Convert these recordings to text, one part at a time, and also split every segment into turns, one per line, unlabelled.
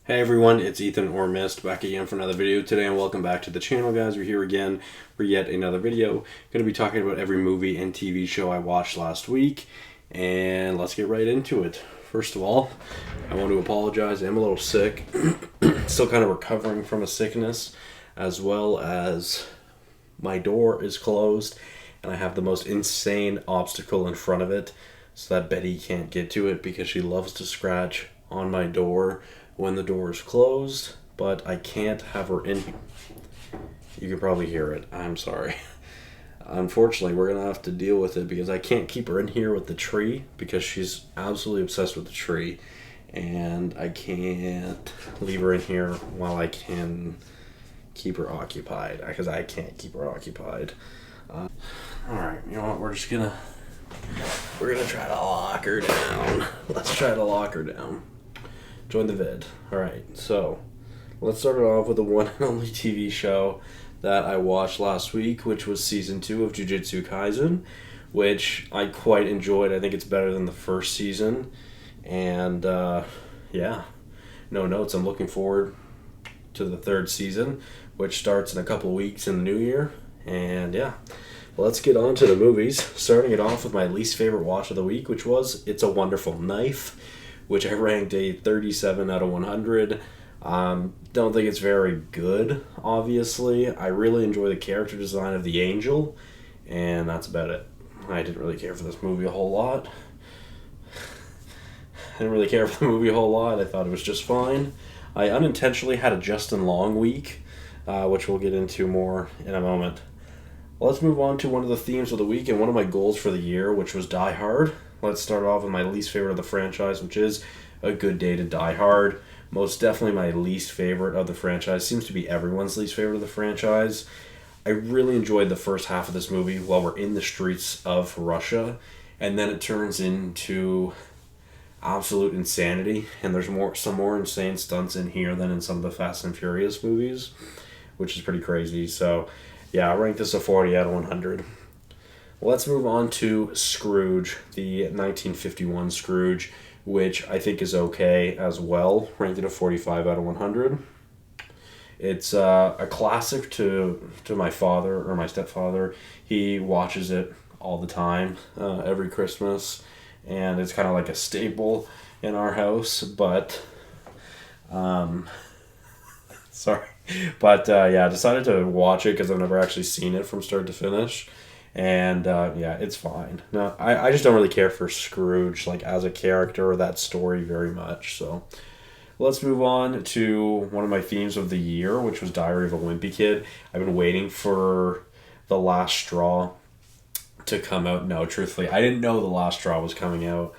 Hey everyone, it's Ethan or Miist back again for another video today, and welcome back to the channel, guys. We're here again for yet another video. Going to be talking about every movie and TV show I watched last week, and let's get right into it. First of all, I want to apologize. I'm a little sick, still kind of recovering from a sickness, as well as my door is closed, and I have the most insane obstacle in front of it, so that Betty can't get to it because she loves to scratch on my door when the door is closed, but I can't have her in. You can probably hear it. I'm sorry. Unfortunately, we're going to have to deal with it because I can't keep her in here with the tree because she's absolutely obsessed with the tree, and I can't leave her in here while I can keep her occupied because I can't keep her occupied. Alright, you know what? We're going to try to lock her down. Let's try to lock her down. Join the vid. Alright, so let's start it off with the one and only TV show that I watched last week, which was season 2 of Jujutsu Kaisen, which I quite enjoyed. I think it's better than the first season, and yeah, no notes. I'm looking forward to the third season, which starts in a couple weeks in the new year, and yeah. Let's get on to the movies, starting it off with my least favorite watch of the week, which was It's a Wonderful Knife, which I ranked a 37 out of 100. Don't think it's very good, obviously. I really enjoy the character design of the angel, and that's about it. I didn't really care for this movie a whole lot. I didn't really care for the movie a whole lot. I thought it was just fine. I unintentionally had a Justin Long week, which we'll get into more in a moment. Let's move on to one of the themes of the week and one of my goals for the year, which was Die Hard. Let's start off with my least favorite of the franchise, which is A Good Day to Die Hard. Most definitely my least favorite of the franchise. Seems to be everyone's least favorite of the franchise. I really enjoyed the first half of this movie while we're in the streets of Russia, and then it turns into absolute insanity, and there's some more insane stunts in here than in some of the Fast and Furious movies, which is pretty crazy. So yeah, I rank this a 40 out of 100. Let's move on to Scrooge, the 1951 Scrooge, which I think is okay as well, ranked at a 45 out of 100. It's a classic to my father, or my stepfather. He watches it all the time, every Christmas, and it's kind of like a staple in our house, but sorry. But yeah, I decided to watch it because I've never actually seen it from start to finish. And yeah, it's fine. No, I just don't really care for Scrooge like as a character or that story very much. So let's move on to one of my themes of the year, which was Diary of a Wimpy Kid. I've been waiting for The Last Straw to come out. No, truthfully, I didn't know The Last Straw was coming out.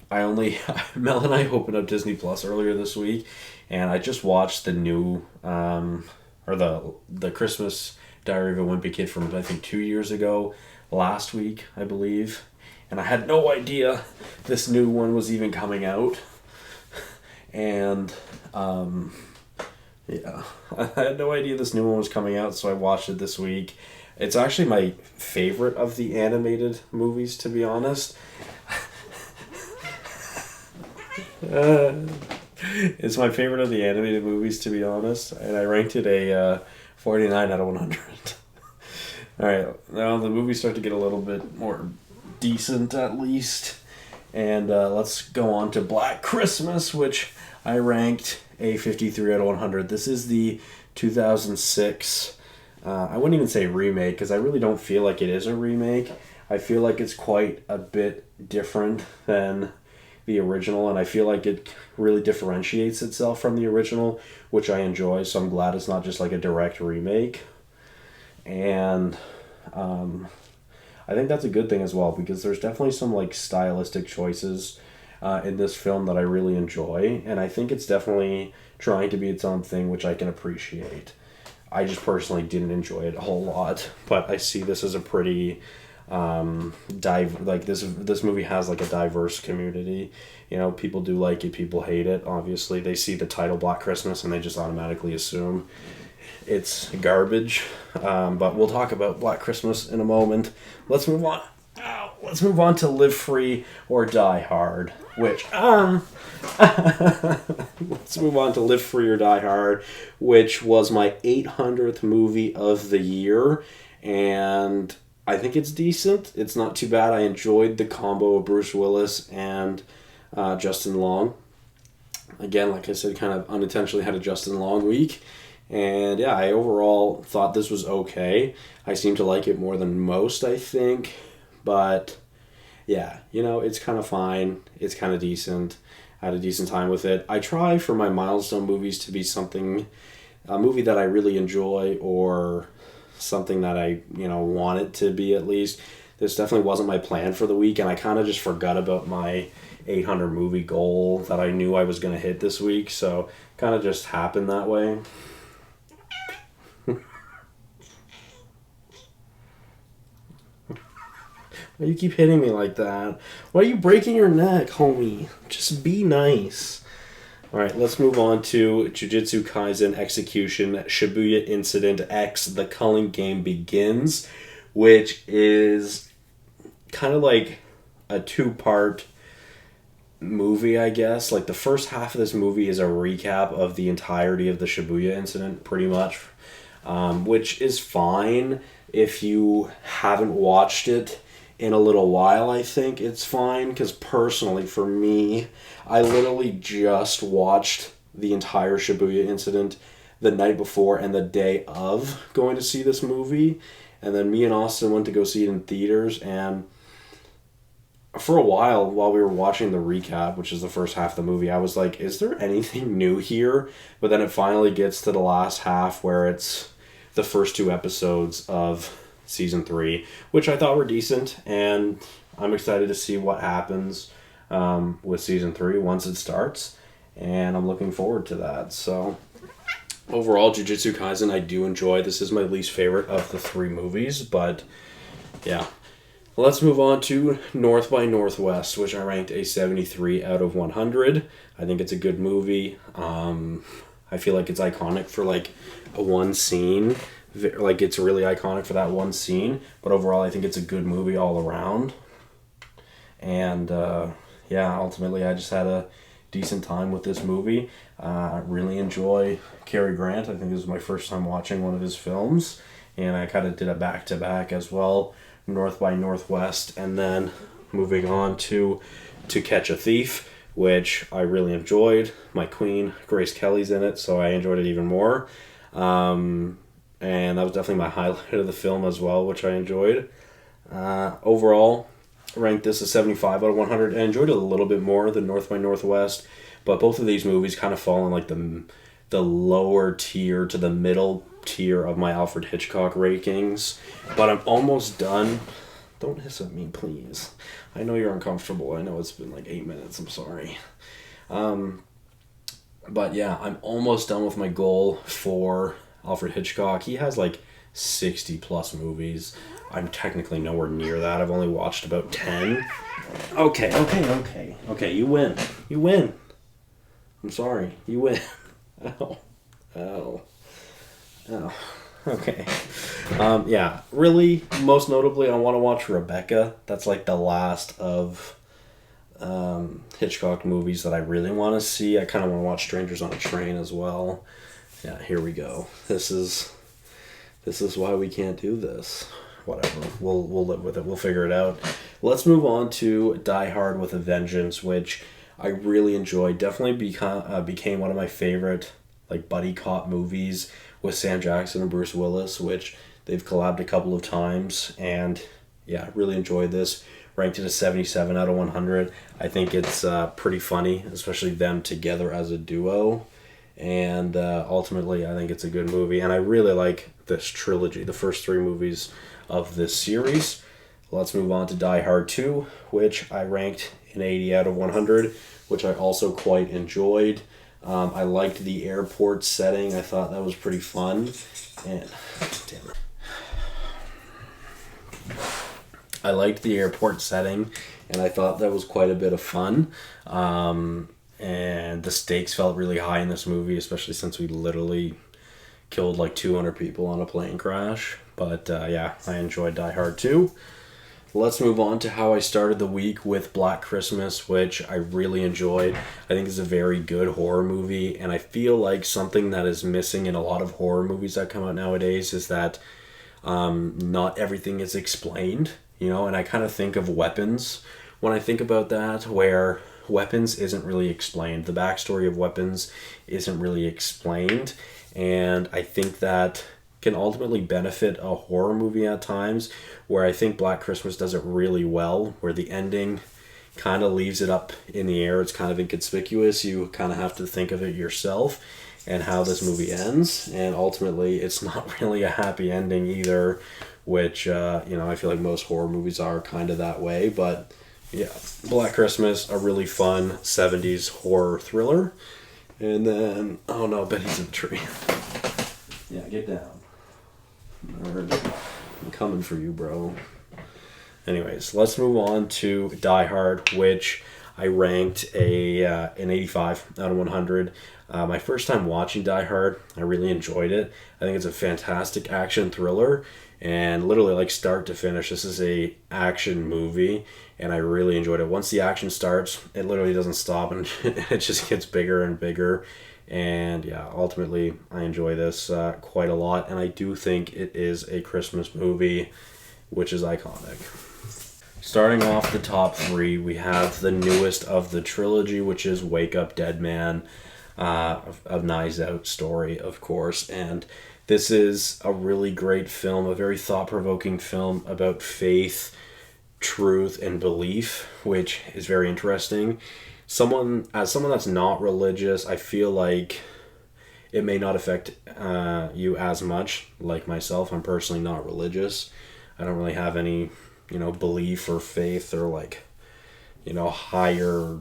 Mel and I opened up Disney Plus earlier this week, and I just watched the new or the Christmas Diary of a Wimpy Kid from I think 2 years ago, last week I believe, and I had no idea this new one was even coming out, and yeah, I had no idea this new one was coming out, so I watched it this week. It's actually my favorite of the animated movies, to be honest. It's my favorite of the animated movies, to be honest, and I ranked it a 49 out of 100. Alright, now the movies start to get a little bit more decent, at least, and let's go on to Black Christmas, which I ranked a 53 out of 100. This is the 2006, I wouldn't even say remake, because I really don't feel like it is a remake. I feel like it's quite a bit different than the original, and I feel like it really differentiates itself from the original, which I enjoy, so I'm glad it's not just like a direct remake. And I think that's a good thing as well, because there's definitely some like stylistic choices in this film that I really enjoy, and I think it's definitely trying to be its own thing, which I can appreciate. I just personally didn't enjoy it a whole lot, but I see this as a pretty this movie has like a diverse community. You know, people do like it, people hate it. Obviously, they see the title Black Christmas and they just automatically assume it's garbage. But we'll talk about Black Christmas in a moment. Let's move on. Ow. let's move on to Live Free or Die Hard, which let's move on to Live Free or Die Hard, which was my 800th movie of the year, and I think it's decent. It's not too bad. I enjoyed the combo of Bruce Willis and Justin Long. Again, like I said, kind of unintentionally had a Justin Long week. And yeah, I overall thought this was okay. I seem to like it more than most, I think. But yeah, it's kind of fine. It's kind of decent. I had a decent time with it. I try for my milestone movies to be a movie that I really enjoy, or something that I, want it to be at least. This definitely wasn't my plan for the week, and I kind of just forgot about my 800 movie goal that I knew I was going to hit this week, so kind of just happened that way. Why you keep hitting me like that? Why are you breaking your neck, homie? Just be nice. Alright, let's move on to Jujutsu Kaisen Execution Shibuya Incident X The Culling Game Begins, which is kind of like a two-part movie, I guess. Like, the first half of this movie is a recap of the entirety of the Shibuya incident, pretty much, which is fine if you haven't watched it in a little while. I think it's fine, because personally, for me, I literally just watched the entire Shibuya incident the night before and the day of going to see this movie, and then me and Austin went to go see it in theaters, and for a while we were watching the recap, which is the first half of the movie, I was like, is there anything new here? But then it finally gets to the last half, where it's the first two episodes of Season 3, which I thought were decent, and I'm excited to see what happens with Season 3 once it starts, and I'm looking forward to that. So, overall, Jujutsu Kaisen I do enjoy. This is my least favorite of the three movies, but yeah. Let's move on to North by Northwest, which I ranked a 73 out of 100. I think it's a good movie. I feel like it's iconic for like a one scene. Like, it's really iconic for that one scene, but overall I think it's a good movie all around. And yeah, ultimately I just had a decent time with this movie. I really enjoy Cary Grant. I think this was my first time watching one of his films, and I kind of did a back-to-back as well, North by Northwest, and then moving on to Catch a Thief, which I really enjoyed. My queen, Grace Kelly's in it, so I enjoyed it even more. And that was definitely my highlight of the film as well, which I enjoyed. Overall, I ranked this a 75 out of 100. I enjoyed it a little bit more than North by Northwest, but both of these movies kind of fall in like the lower tier to the middle tier of my Alfred Hitchcock rankings. But I'm almost done. Don't hiss at me, please. I know you're uncomfortable. I know it's been like 8 minutes. I'm sorry. But yeah, I'm almost done with my goal for Alfred Hitchcock. He has like 60 plus movies. I'm technically nowhere near that. I've only watched about 10. Okay, you win. I'm sorry, you win. Ow. Okay. Yeah, really, most notably, I want to watch Rebecca. That's like the last of Hitchcock movies that I really want to see. I kind of want to watch Strangers on a Train as well. Yeah, here we go. This is why we can't do this. Whatever. We'll live with it. We'll figure it out. Let's move on to Die Hard with a Vengeance, which I really enjoyed. Definitely became one of my favorite like buddy cop movies with Sam Jackson and Bruce Willis, which they've collabed a couple of times, and yeah, really enjoyed this. Ranked it a 77 out of 100. I think it's pretty funny, especially them together as a duo. And ultimately, I think it's a good movie. And I really like this trilogy, the first three movies of this series. Let's move on to Die Hard 2, which I ranked an 80 out of 100, which I also quite enjoyed. I liked the airport setting. I thought that was pretty fun. And damn it. I liked the airport setting, and I thought that was quite a bit of fun. And the stakes felt really high in this movie, especially since we literally killed like 200 people on a plane crash. But yeah, I enjoyed Die Hard 2. let's move on to how I started the week with Black Christmas, which I really enjoyed. I think it's a very good horror movie, and I feel like something that is missing in a lot of horror movies that come out nowadays is that not everything is explained, and I kind of think of Weapons when I think about that, where Weapons isn't really explained. The backstory of Weapons isn't really explained, and I think that can ultimately benefit a horror movie at times, where I think Black Christmas does it really well, where the ending kind of leaves it up in the air. It's kind of inconspicuous. You kind of have to think of it yourself and how this movie ends, and ultimately it's not really a happy ending either, which I feel like most horror movies are kind of that way. But yeah, Black Christmas, a really fun 70s horror thriller. And then, oh no, Betty's in the tree. Yeah, get down. I'm coming for you, bro. Anyways, let's move on to Die Hard, which I ranked an 85 out of 100. My first time watching Die Hard, I really enjoyed it. I think it's a fantastic action thriller, and literally like start to finish, this is a action movie, and I really enjoyed it. Once the action starts, it literally doesn't stop, and it just gets bigger and bigger. And yeah, ultimately, I enjoy this quite a lot, and I do think it is a Christmas movie, which is iconic. Starting off the top three, we have the newest of the trilogy, which is Wake Up Dead Man, a Knives Out story, of course. And this is a really great film, a very thought-provoking film about faith, truth, and belief, which is very interesting. As someone that's not religious, I feel like it may not affect you as much. Like myself, I'm personally not religious. I don't really have any, belief or faith or higher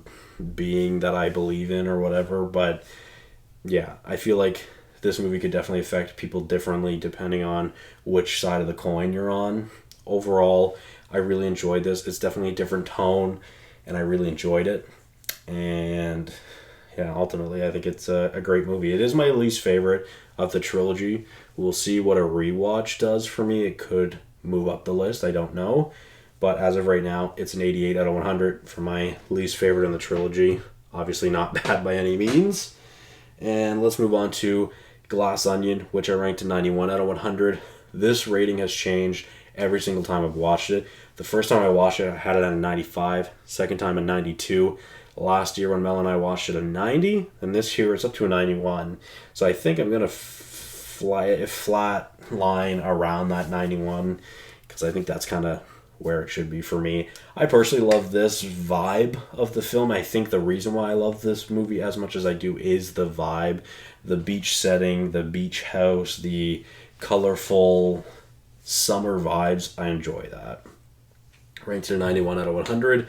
being that I believe in or whatever. But yeah, I feel like this movie could definitely affect people differently depending on which side of the coin you're on. Overall, I really enjoyed this. It's definitely a different tone, and I really enjoyed it. And yeah, ultimately, I think it's a great movie. It is my least favorite of the trilogy. We'll see what a rewatch does for me. It could move up the list. I don't know. But as of right now, it's an 88 out of 100 for my least favorite in the trilogy. Obviously not bad by any means. And let's move on to Glass Onion, which I ranked a 91 out of 100. This rating has changed every single time I've watched it. The first time I watched it, I had it at a 95. Second time, a 92. Last year when Mel and I watched it, a 90. And this year, it's up to a 91. So I think I'm going to fly a flat line around that 91, because I think that's kind of where it should be for me. I personally love this vibe of the film. I think the reason why I love this movie as much as I do is the vibe, the beach setting, the beach house, the colorful summer vibes. I enjoy that. Ranked a 91 out of 100.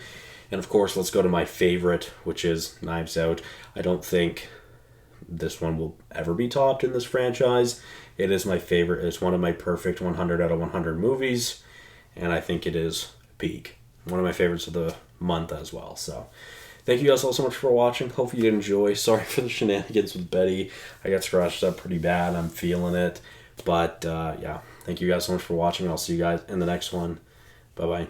And of course, let's go to my favorite, which is Knives Out. I don't think this one will ever be topped in this franchise. It is my favorite. It's one of my perfect 100 out of 100 movies. And I think it is peak. One of my favorites of the month as well. So thank you guys all so much for watching. Hopefully you did enjoy. Sorry for the shenanigans with Betty. I got scratched up pretty bad. I'm feeling it. But yeah, thank you guys so much for watching. I'll see you guys in the next one. Bye-bye.